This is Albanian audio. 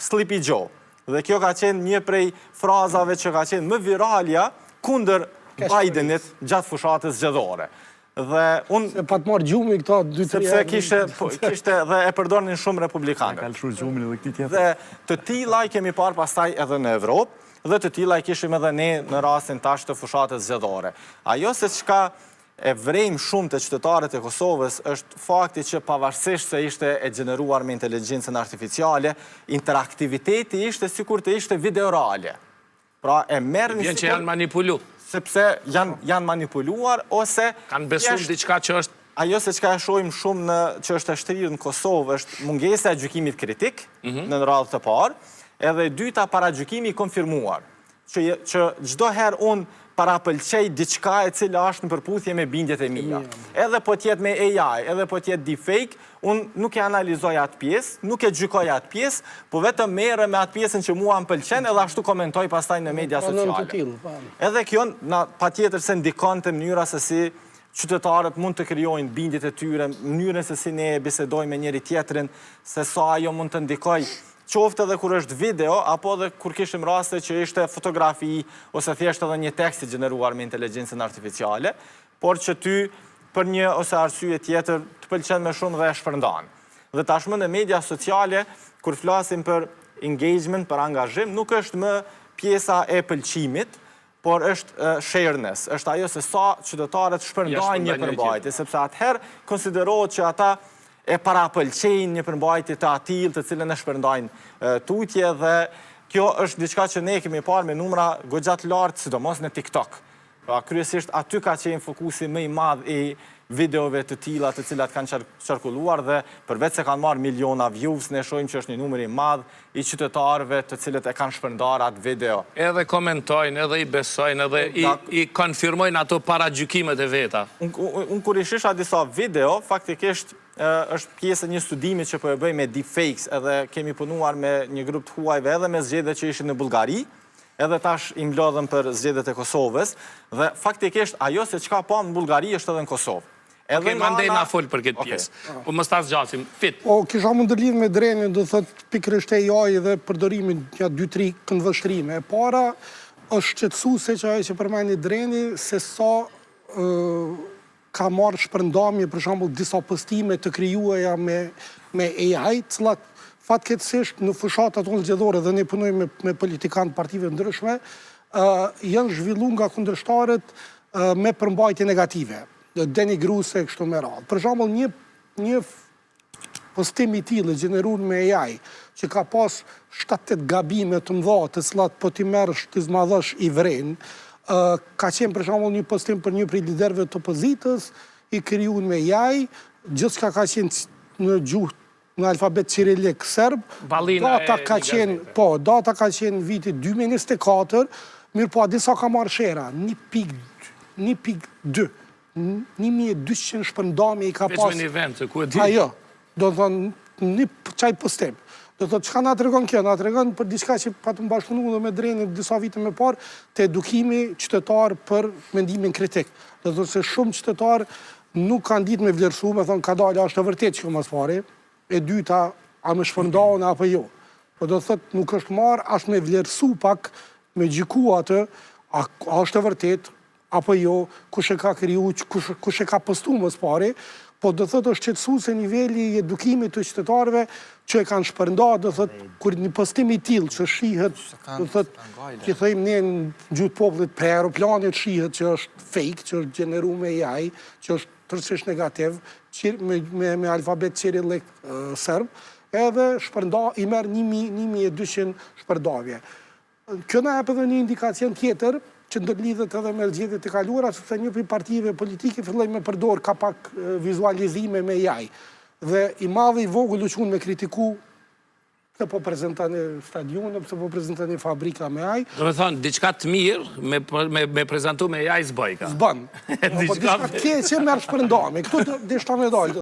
Sleepy Joe. Dhe kjo ka qenë një prej frazave që ka qenë më viralja kundër Bidenit gjatë fushatës zgjedhore. Dhe unë... Se pa të marrë gjumi këto 2-3... Sepse kishte dhe e përdornin shumë republikanët. Dhe të tilla i kemi parë pastaj edhe në Evropë, dhe të tilla i kishim edhe ne në rastin tash të fushatës zgjedhore. Ajo se çka e vrejmë shumë të qytetarët e Kosovës është fakti që pavarësisht se ishte e gjeneruar me inteligjencën artificiale, interaktiviteti ishte sikur të ishte videorale. Pra e merrni Vjen që janë manipulu. Sepse janë manipuluar ose kanë besuar diçka që është ajo se çka e shohim shumë në që është e shtrirë në Kosovë është mungesa e gjykimit kritik në radhë të parë, edhe e dyta paragjykimi i konfirmuar, që çdo herë unë parapëlqej diçka e cila është në përputhje me bindjet e mia. Edhe po tjetë me AI, edhe po tjetë deepfake, unë nuk e analizoj atë pjesë, nuk e gjykoj atë pjesë, po vetëm merre me atë pjesën që mua më pëlqen edhe ashtu komentoj pastaj në media sociale. Edhe kjo patjetër se ndikon të mënyra se si qytetarët mund të krijojnë bindjet e tyre, mënyrën se si ne bisedojmë me njëri tjetrin, se sa ajo mund të ndikoj qoftë edhe kur është video, apo edhe kur kishim raste që ishte fotografi, ose thjesht edhe një tekst i gjeneruar me inteligjencën artificiale, por që ty për një ose arsye tjetër të pëlqen më shumë dhe e shpërndan. Dhe tashmë në media sociale, kur flasim për engagement, për angazhim, nuk është më pjesa e pëlqimit, por është shareness, është ajo se sa qytetarët shpërndajnë një përmbajtje, sepse atëherë konsiderohet që ata e parapëlqejnë një përmbajtje të atill të cilën e shpërndajnë tutje dhe kjo është diçka që ne kemi parë me numra goxha të lartë, sidomos në TikTok. Pra kryesisht aty ka qenë fokusi më i madh i videove të tilla të cilat kanë qarkulluar dhe përveç se kanë marrë miliona views, ne shohim që është një numër i madh i qytetarëve të cilët e kanë shpërndar atë video. Edhe komentojnë, edhe i besojnë, edhe i konfirmojnë ato paragjykimet e veta. Unë kur i shisha disa video, faktikisht është pjesë e një studimi që po e bëj me deepfakes, edhe kemi punuar me një grup të huajve edhe me zgjedhjet që ishin në Bullgari, edhe tash i mblodhëm për zgjedhjet e Kosovës, dhe faktikisht ajo se çka pa në Bullgari është edhe në Kosovë. Okej, mandej na fol për këtë pjesë. Po mos ta zgjasim. Fit. Po kisha më ndërlidh me drenin, do thotë pikërisht AI dhe përdorimin ja 2-3 këndvështrime. E para është shqetësuese që ajo që përmendi dreni se sa ka marrë shpërndamje për shembull disa postime të krijuara me AI, të cilat fatkeqësisht në fushatat tonë zgjedhore dhe ne punojmë me politikanë partive ndryshme, janë zhvilluar nga kundërshtarët me përmbajtje negative. Denigruese kështu me radhë. Për shembull një postim i tillë gjeneruar me AI që ka pas 7-8 gabime të mëdha të cilat po ti merresh ti zmadhosh i vren, ka qenë për shembull një postim për një prej liderëve të opozitës i krijuar me AI, gjithçka ka qenë në gjuhë në alfabet cirilik serb, data ka qenë viti 2024, mirë po disa ka marrë shera, 1.2 1200 shpërndamje i ka pas... Veç me një vend, se ku e di? Ajo, do të thonë, një qaj postim. Do të thotë, çka na tregon kjo? Na tregon për diçka që pa të bashkëpunuar me drenin disa vite më parë, të edukimi qytetar për mendimin kritik. Do të thotë se shumë qytetar nuk kanë ditë me vlerësu, me thonë, ka dalë, është e vërtetë që mas pari, e dyta, a më shpërndahen apo jo. Po do të thotë, nuk është marrë, as me vlerësu pak, me gjyku atë, a është e vërtetë, apo jo, kush e ka kriju, kush e ka postu mësë pari, po do thotë është qetësuese niveli i edukimit të qytetarëve që e kanë shpërnda, do thotë, kur një postim i tillë që shihet, do thotë, që thëjmë ne në gjuhë popullit për aeroplanit shihet që është fake, që është gjeneruar me AI, që është tërësisht negativ, me alfabet cirilik serb, edhe shpërnda i merr 1200 shpërdavje. Kjo na jep edhe një indikacion tjetër, që ndërlidhet edhe me zgjedhjet e kaluara, sepse një prej partive politike filloi me përdor kapak vizualizime me AI. Dhe i madh i vogël u çon me kritiku se po prezanton në stadion, pse po prezanton në fabrika me AI. Do të thonë diçka të mirë me prezantu me AI s'bëj ka. S'bën. Po diçka të keqe merr shpërndame. Këtu deshta me dalë.